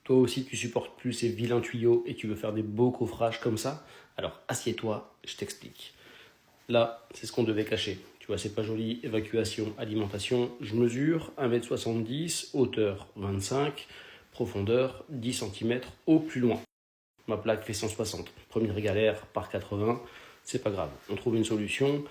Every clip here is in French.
Toi aussi, tu supportes plus ces vilains tuyaux et tu veux faire des beaux coffrages comme ça? Alors assieds-toi, je t'explique. Là, c'est ce qu'on devait cacher. Tu vois, c'est pas joli. Évacuation, alimentation. Je mesure 1,70 m, hauteur 25, profondeur 10 cm au plus loin. Ma plaque fait 160. Première galère par 80, c'est pas grave. On trouve une solution.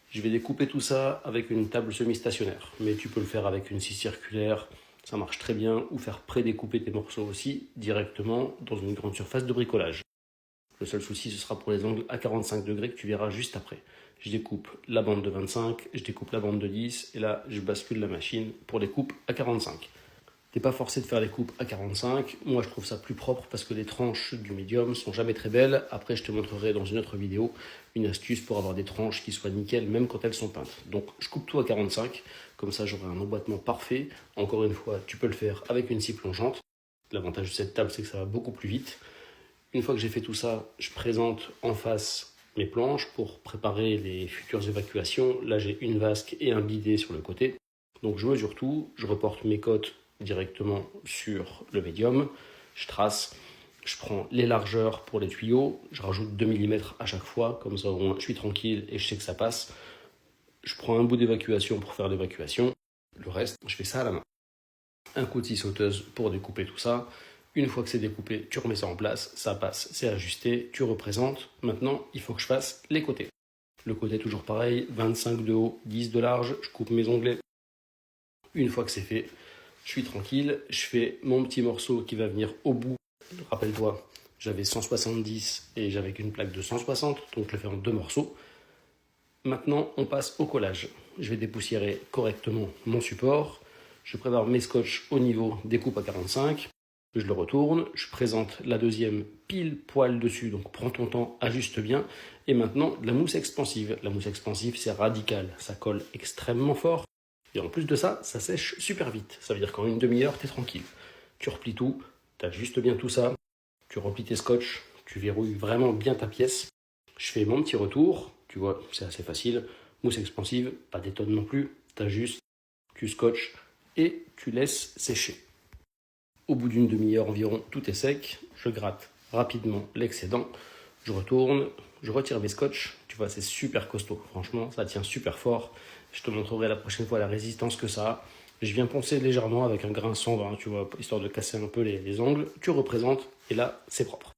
Je vais découper tout ça avec une table semi-stationnaire. Mais tu peux le faire avec une scie circulaire, ça marche très bien. Ou faire pré-découper tes morceaux aussi directement dans une grande surface de bricolage. Le seul souci, ce sera pour les angles à 45 degrés que tu verras juste après. Je découpe la bande de 25, je découpe la bande de 10, et là, je bascule la machine pour les coupes à 45. T'es pas forcé de faire les coupes à 45. Moi, je trouve ça plus propre parce que les tranches du médium sont jamais très belles. Après, je te montrerai dans une autre vidéo une astuce pour avoir des tranches qui soient nickel, même quand elles sont peintes. Donc, je coupe tout à 45. Comme ça, j'aurai un emboîtement parfait. Encore une fois, tu peux le faire avec une scie plongeante. L'avantage de cette table, c'est que ça va beaucoup plus vite. Une fois que j'ai fait tout ça, je présente en face mes planches pour préparer les futures évacuations. Là, j'ai une vasque et un bidet sur le côté. Donc, je mesure tout. Je reporte mes cotes directement sur le médium, je trace, je prends les largeurs pour les tuyaux, je rajoute 2 mm à chaque fois, comme ça au moins je suis tranquille et je sais que ça passe. Je prends un bout d'évacuation pour faire l'évacuation, le reste je fais ça à la main. Un coup de scie sauteuse pour découper tout ça. Une fois que c'est découpé, tu remets ça en place, ça passe, c'est ajusté, tu représentes. Maintenant, il faut que je fasse les côtés. Le côté toujours pareil, 25 de haut, 10 de large, je coupe mes onglets. Une fois que c'est fait, je suis tranquille, je fais mon petit morceau qui va venir au bout. Rappelle-toi, j'avais 170 et j'avais qu'une plaque de 160, donc je le fais en deux morceaux. Maintenant, on passe au collage. Je vais dépoussiérer correctement mon support. Je prépare mes scotch au niveau découpe à 45. Je le retourne, je présente la deuxième pile poil dessus, donc prends ton temps, ajuste bien. Et maintenant, de la mousse expansive. La mousse expansive, c'est radical, ça colle extrêmement fort. Et en plus de ça, ça sèche super vite. Ça veut dire qu'en une demi-heure, tu es tranquille. Tu replies tout, tu ajustes bien tout ça, tu replies tes scotch, tu verrouilles vraiment bien ta pièce. Je fais mon petit retour, tu vois, c'est assez facile. Mousse expansive, pas d'étonne non plus. Tu ajustes, tu scotches et tu laisses sécher. Au bout d'une demi-heure environ, tout est sec. Je gratte rapidement l'excédent. Je retourne, je retire mes scotch. Tu vois, c'est super costaud. Franchement, ça tient super fort. Je te montrerai la prochaine fois la résistance que ça a. Je viens poncer légèrement avec un grain 120, tu vois, histoire de casser un peu les angles. Tu représentes et là, c'est propre.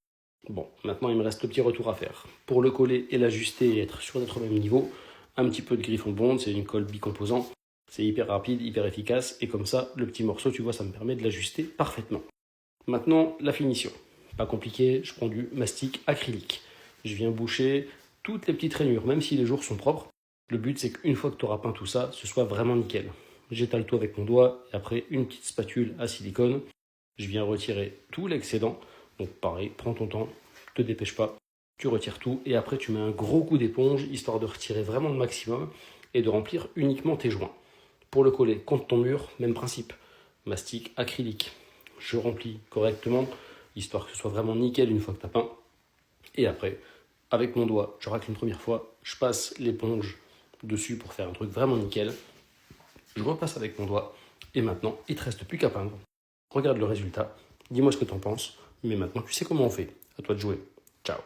Bon, maintenant, il me reste le petit retour à faire. Pour le coller et l'ajuster et être sûr d'être au même niveau, un petit peu de Griffon Bond, c'est une colle bicomposant. C'est hyper rapide, hyper efficace. Et comme ça, le petit morceau, tu vois, ça me permet de l'ajuster parfaitement. Maintenant, la finition. Pas compliqué, je prends du mastic acrylique. Je viens boucher toutes les petites rainures, même si les jours sont propres. Le but, c'est qu'une fois que tu auras peint tout ça, ce soit vraiment nickel. J'étale tout avec mon doigt et après une petite spatule à silicone. Je viens retirer tout l'excédent. Donc pareil, prends ton temps, te dépêche pas. Tu retires tout et après tu mets un gros coup d'éponge histoire de retirer vraiment le maximum et de remplir uniquement tes joints. Pour le coller contre ton mur, même principe. Mastic acrylique. Je remplis correctement histoire que ce soit vraiment nickel une fois que tu as peint. Et après, avec mon doigt, je racle une première fois, je passe l'éponge dessus pour faire un truc vraiment nickel. Je repasse avec mon doigt et maintenant, il ne te reste plus qu'à peindre. Regarde le résultat, dis-moi ce que tu en penses, mais maintenant tu sais comment on fait. À toi de jouer. Ciao.